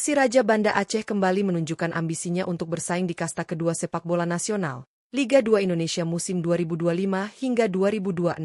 Persiraja Banda Aceh kembali menunjukkan ambisinya untuk bersaing di kasta kedua sepak bola nasional, Liga 2 Indonesia musim 2025 hingga 2026.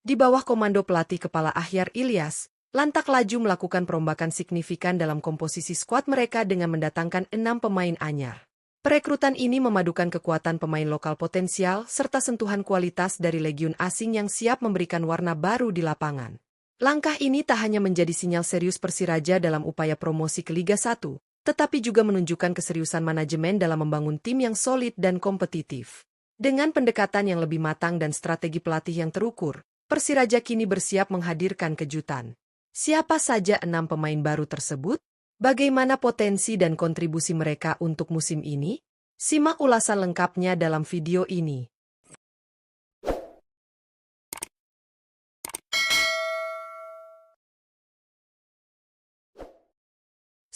Di bawah komando pelatih kepala Ahyar Ilyas, Lantak Laju melakukan perombakan signifikan dalam komposisi skuad mereka dengan mendatangkan 6 pemain anyar. Perekrutan ini memadukan kekuatan pemain lokal potensial serta sentuhan kualitas dari legiun asing yang siap memberikan warna baru di lapangan. Langkah ini tak hanya menjadi sinyal serius Persiraja dalam upaya promosi ke Liga 1, tetapi juga menunjukkan keseriusan manajemen dalam membangun tim yang solid dan kompetitif. Dengan pendekatan yang lebih matang dan strategi pelatih yang terukur, Persiraja kini bersiap menghadirkan kejutan. Siapa saja 6 pemain baru tersebut? Bagaimana potensi dan kontribusi mereka untuk musim ini? Simak ulasan lengkapnya dalam video ini.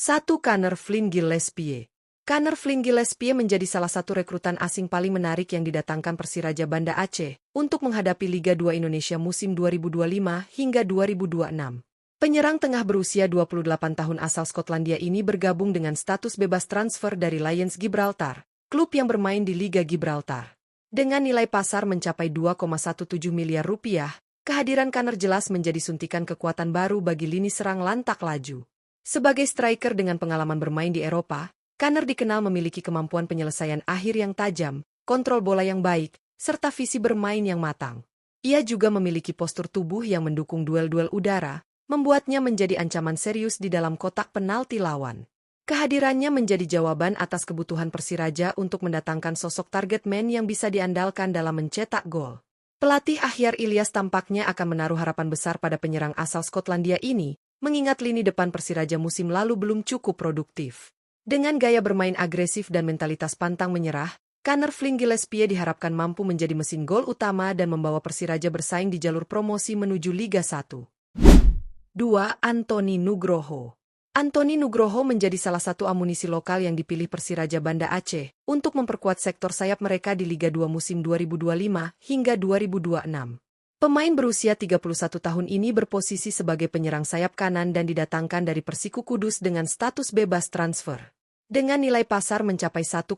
1. Kanner Flynn Gillespie. Kanner Flynn Gillespie menjadi salah satu rekrutan asing paling menarik yang didatangkan Persiraja Banda Aceh untuk menghadapi Liga 2 Indonesia musim 2025 hingga 2026. Penyerang tengah berusia 28 tahun asal Skotlandia ini bergabung dengan status bebas transfer dari Lions Gibraltar, klub yang bermain di Liga Gibraltar. Dengan nilai pasar mencapai 2,17 miliar rupiah, kehadiran Kanner jelas menjadi suntikan kekuatan baru bagi lini serang Lantak Laju. Sebagai striker dengan pengalaman bermain di Eropa, Kanner dikenal memiliki kemampuan penyelesaian akhir yang tajam, kontrol bola yang baik, serta visi bermain yang matang. Ia juga memiliki postur tubuh yang mendukung duel-duel udara, membuatnya menjadi ancaman serius di dalam kotak penalti lawan. Kehadirannya menjadi jawaban atas kebutuhan Persiraja untuk mendatangkan sosok target man yang bisa diandalkan dalam mencetak gol. Pelatih Ahyar Ilyas tampaknya akan menaruh harapan besar pada penyerang asal Skotlandia ini, mengingat lini depan Persiraja musim lalu belum cukup produktif. Dengan gaya bermain agresif dan mentalitas pantang menyerah, Kanner Flynn Gillespie diharapkan mampu menjadi mesin gol utama dan membawa Persiraja bersaing di jalur promosi menuju Liga 1. 2. Anthony Nugroho. Anthony Nugroho menjadi salah satu amunisi lokal yang dipilih Persiraja Banda Aceh untuk memperkuat sektor sayap mereka di Liga 2 musim 2025 hingga 2026. Pemain berusia 31 tahun ini berposisi sebagai penyerang sayap kanan dan didatangkan dari Persiku Kudus dengan status bebas transfer. Dengan nilai pasar mencapai 1,74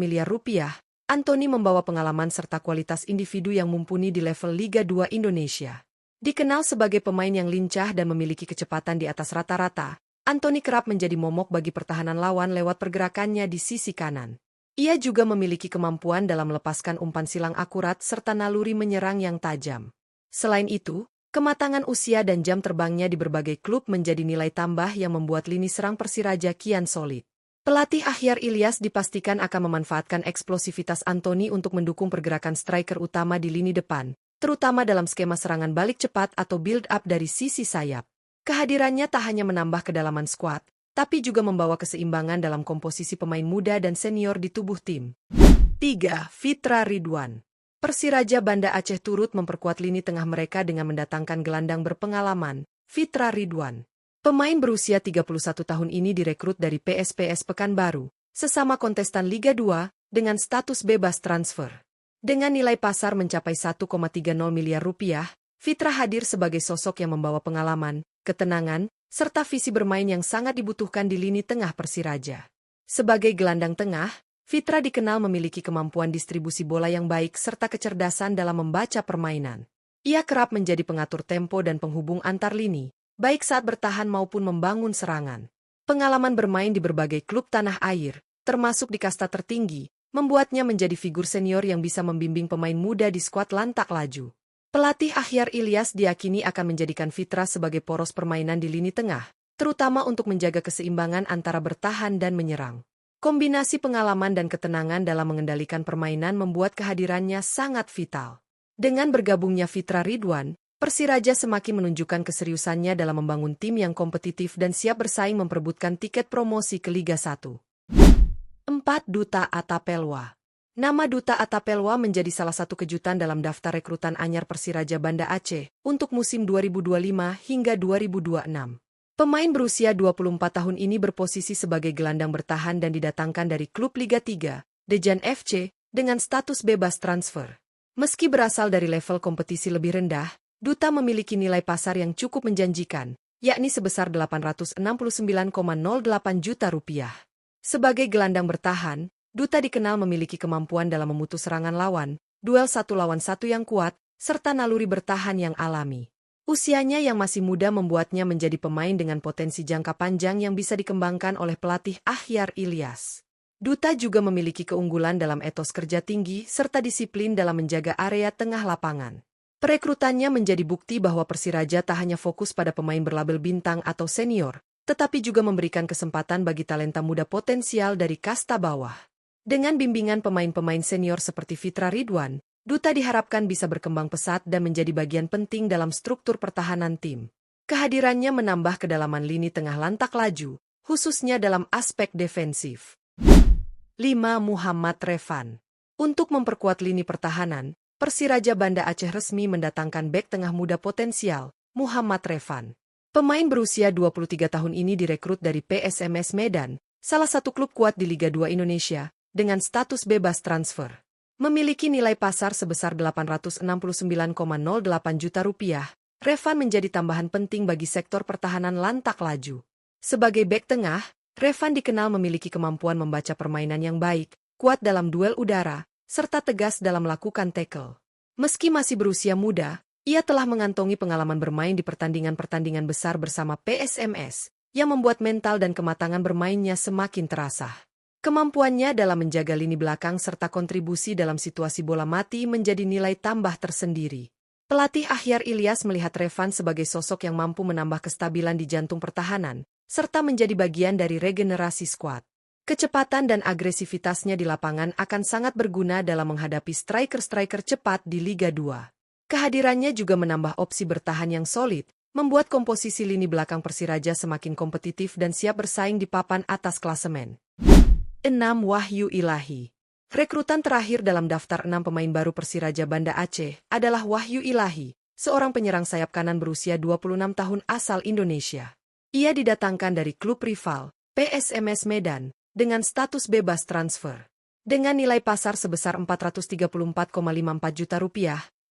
miliar rupiah, Anthony membawa pengalaman serta kualitas individu yang mumpuni di level Liga 2 Indonesia. Dikenal sebagai pemain yang lincah dan memiliki kecepatan di atas rata-rata, Anthony kerap menjadi momok bagi pertahanan lawan lewat pergerakannya di sisi kanan. Ia juga memiliki kemampuan dalam melepaskan umpan silang akurat serta naluri menyerang yang tajam. Selain itu, kematangan usia dan jam terbangnya di berbagai klub menjadi nilai tambah yang membuat lini serang Persiraja kian solid. Pelatih Ahyar Ilyas dipastikan akan memanfaatkan eksplosivitas Anthony untuk mendukung pergerakan striker utama di lini depan, terutama dalam skema serangan balik cepat atau build-up dari sisi sayap. Kehadirannya tak hanya menambah kedalaman skuad, tapi juga membawa keseimbangan dalam komposisi pemain muda dan senior di tubuh tim. 3. Fitra Ridwan. Persiraja Banda Aceh turut memperkuat lini tengah mereka dengan mendatangkan gelandang berpengalaman, Fitra Ridwan. Pemain berusia 31 tahun ini direkrut dari PSPS Pekanbaru, sesama kontestan Liga 2, dengan status bebas transfer. Dengan nilai pasar mencapai 1,30 miliar rupiah, Fitra hadir sebagai sosok yang membawa pengalaman, ketenangan, serta visi bermain yang sangat dibutuhkan di lini tengah Persiraja. Sebagai gelandang tengah, Fitra dikenal memiliki kemampuan distribusi bola yang baik serta kecerdasan dalam membaca permainan. Ia kerap menjadi pengatur tempo dan penghubung antar lini, baik saat bertahan maupun membangun serangan. Pengalaman bermain di berbagai klub tanah air, termasuk di kasta tertinggi, membuatnya menjadi figur senior yang bisa membimbing pemain muda di skuad Lantak Laju. Pelatih Ahyar Ilyas diyakini akan menjadikan Fitra sebagai poros permainan di lini tengah, terutama untuk menjaga keseimbangan antara bertahan dan menyerang. Kombinasi pengalaman dan ketenangan dalam mengendalikan permainan membuat kehadirannya sangat vital. Dengan bergabungnya Fitra Ridwan, Persiraja semakin menunjukkan keseriusannya dalam membangun tim yang kompetitif dan siap bersaing memperebutkan tiket promosi ke Liga 1. 4. Duta Atapelwa. Nama Duta Atapelwa menjadi salah satu kejutan dalam daftar rekrutan anyar Persiraja Banda Aceh untuk musim 2025 hingga 2026. Pemain berusia 24 tahun ini berposisi sebagai gelandang bertahan dan didatangkan dari klub Liga 3, Dejan FC, dengan status bebas transfer. Meski berasal dari level kompetisi lebih rendah, Duta memiliki nilai pasar yang cukup menjanjikan, yakni sebesar Rp869,08 juta. Sebagai gelandang bertahan, Duta dikenal memiliki kemampuan dalam memutus serangan lawan, duel 1 lawan 1 yang kuat, serta naluri bertahan yang alami. Usianya yang masih muda membuatnya menjadi pemain dengan potensi jangka panjang yang bisa dikembangkan oleh pelatih Akhyar Ilyas. Duta juga memiliki keunggulan dalam etos kerja tinggi serta disiplin dalam menjaga area tengah lapangan. Perekrutannya menjadi bukti bahwa Persiraja tak hanya fokus pada pemain berlabel bintang atau senior, tetapi juga memberikan kesempatan bagi talenta muda potensial dari kasta bawah. Dengan bimbingan pemain-pemain senior seperti Fitra Ridwan, Duta diharapkan bisa berkembang pesat dan menjadi bagian penting dalam struktur pertahanan tim. Kehadirannya menambah kedalaman lini tengah lantak laju, khususnya dalam aspek defensif. 5. Muhammad Revan. Untuk memperkuat lini pertahanan, Persiraja Banda Aceh resmi mendatangkan bek tengah muda potensial, Muhammad Revan. Pemain berusia 23 tahun ini direkrut dari PSMS Medan, salah satu klub kuat di Liga 2 Indonesia, dengan status bebas transfer. Memiliki nilai pasar sebesar Rp869,08 juta, Revan menjadi tambahan penting bagi sektor pertahanan lantak laju. Sebagai bek tengah, Revan dikenal memiliki kemampuan membaca permainan yang baik, kuat dalam duel udara, serta tegas dalam melakukan tackle. Meski masih berusia muda, ia telah mengantongi pengalaman bermain di pertandingan-pertandingan besar bersama PSMS, yang membuat mental dan kematangan bermainnya semakin terasa. Kemampuannya dalam menjaga lini belakang serta kontribusi dalam situasi bola mati menjadi nilai tambah tersendiri. Pelatih Akhyar Ilyas melihat Revan sebagai sosok yang mampu menambah kestabilan di jantung pertahanan, serta menjadi bagian dari regenerasi skuad. Kecepatan dan agresivitasnya di lapangan akan sangat berguna dalam menghadapi striker-striker cepat di Liga 2. Kehadirannya juga menambah opsi bertahan yang solid, membuat komposisi lini belakang Persiraja semakin kompetitif dan siap bersaing di papan atas klasemen. 6. Wahyu Ilahi. Rekrutan terakhir dalam daftar 6 pemain baru Persiraja Banda Aceh adalah Wahyu Ilahi, seorang penyerang sayap kanan berusia 26 tahun asal Indonesia. Ia didatangkan dari klub rival, PSMS Medan, dengan status bebas transfer. Dengan nilai pasar sebesar Rp434,54 juta,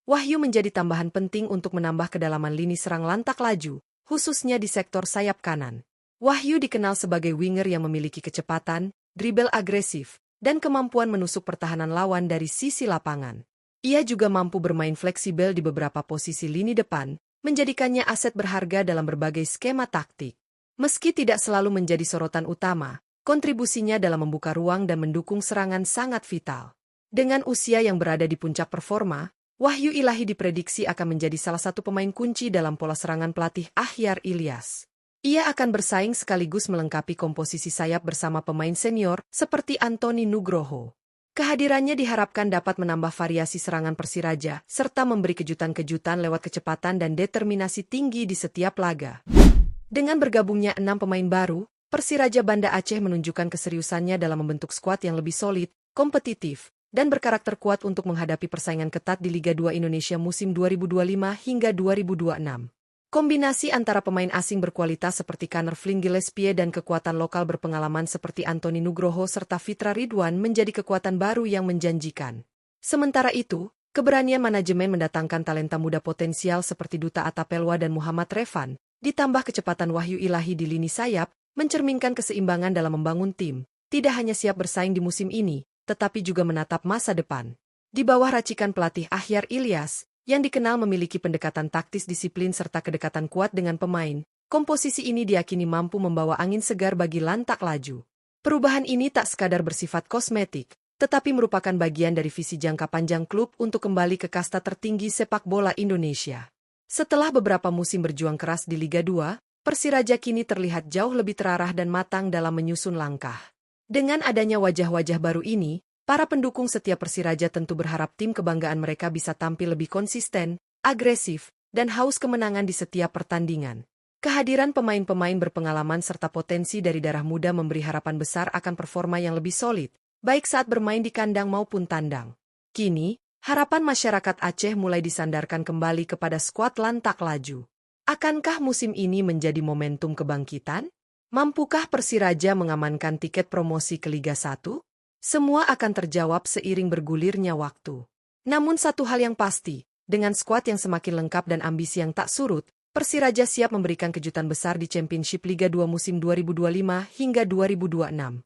Wahyu menjadi tambahan penting untuk menambah kedalaman lini serang lantak laju, khususnya di sektor sayap kanan. Wahyu dikenal sebagai winger yang memiliki kecepatan, dribble agresif, dan kemampuan menusuk pertahanan lawan dari sisi lapangan. Ia juga mampu bermain fleksibel di beberapa posisi lini depan, menjadikannya aset berharga dalam berbagai skema taktik. Meski tidak selalu menjadi sorotan utama, kontribusinya dalam membuka ruang dan mendukung serangan sangat vital. Dengan usia yang berada di puncak performa, Wahyu Ilahi diprediksi akan menjadi salah satu pemain kunci dalam pola serangan pelatih Akhyar Ilyas. Ia akan bersaing sekaligus melengkapi komposisi sayap bersama pemain senior seperti Antoni Nugroho. Kehadirannya diharapkan dapat menambah variasi serangan Persiraja serta memberi kejutan-kejutan lewat kecepatan dan determinasi tinggi di setiap laga. Dengan bergabungnya 6 pemain baru, Persiraja Banda Aceh menunjukkan keseriusannya dalam membentuk skuad yang lebih solid, kompetitif, dan berkarakter kuat untuk menghadapi persaingan ketat di Liga 2 Indonesia musim 2025 hingga 2026. Kombinasi antara pemain asing berkualitas seperti Kaner Flynn Gillespie dan kekuatan lokal berpengalaman seperti Antoni Nugroho serta Fitra Ridwan menjadi kekuatan baru yang menjanjikan. Sementara itu, keberanian manajemen mendatangkan talenta muda potensial seperti Duta Atapelwa dan Muhammad Revan, ditambah kecepatan Wahyu Ilahi di lini sayap, mencerminkan keseimbangan dalam membangun tim, tidak hanya siap bersaing di musim ini, tetapi juga menatap masa depan. Di bawah racikan pelatih Akhyar Ilyas, yang dikenal memiliki pendekatan taktis disiplin serta kedekatan kuat dengan pemain, komposisi ini diyakini mampu membawa angin segar bagi lantak laju. Perubahan ini tak sekadar bersifat kosmetik, tetapi merupakan bagian dari visi jangka panjang klub untuk kembali ke kasta tertinggi sepak bola Indonesia. Setelah beberapa musim berjuang keras di Liga 2, Persiraja kini terlihat jauh lebih terarah dan matang dalam menyusun langkah. Dengan adanya wajah-wajah baru ini, para pendukung setia Persiraja tentu berharap tim kebanggaan mereka bisa tampil lebih konsisten, agresif, dan haus kemenangan di setiap pertandingan. Kehadiran pemain-pemain berpengalaman serta potensi dari darah muda memberi harapan besar akan performa yang lebih solid, baik saat bermain di kandang maupun tandang. Kini, harapan masyarakat Aceh mulai disandarkan kembali kepada skuad lantak laju. Akankah musim ini menjadi momentum kebangkitan? Mampukah Persiraja mengamankan tiket promosi ke Liga 1? Semua akan terjawab seiring bergulirnya waktu. Namun satu hal yang pasti, dengan skuad yang semakin lengkap dan ambisi yang tak surut, Persiraja siap memberikan kejutan besar di Championship Liga 2 musim 2025 hingga 2026.